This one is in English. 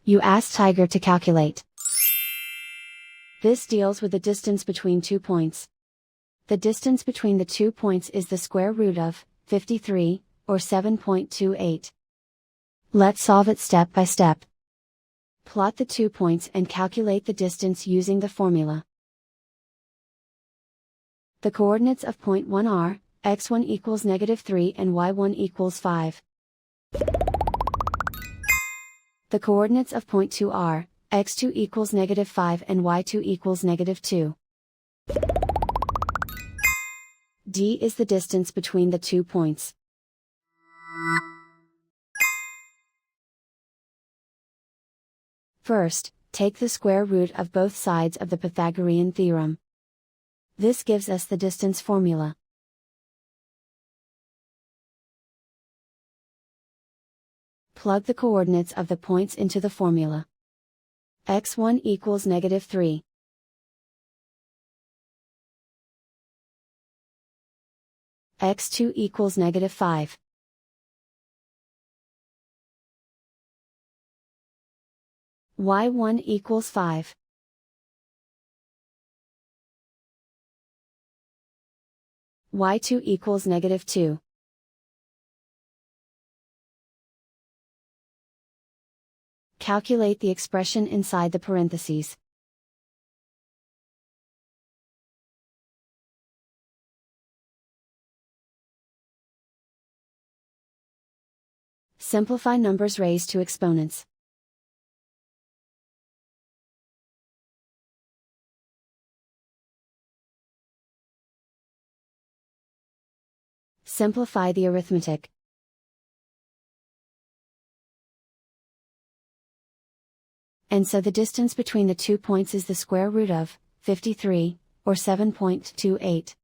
You ask Tiger to calculate. This deals with the distance between 2 points. The distance between the 2 points is the square root of 53, or 7.28. Let's solve it step by step. Plot the 2 points and calculate the distance using the formula. The coordinates of point 1 are, x1 equals -3 and y1 equals 5. The coordinates of point 2 are, x2 equals -5 and y2 equals -2. D is the distance between the 2 points. First, take the square root of both sides of the Pythagorean theorem. This gives us the distance formula. Plug the coordinates of the points into the formula. x1 equals -3. x2 equals -5. y1 equals 5. y2 equals -2. Calculate the expression inside the parentheses. Simplify numbers raised to exponents. Simplify the arithmetic. And so the distance between the 2 points is the square root of 53, or 7.28.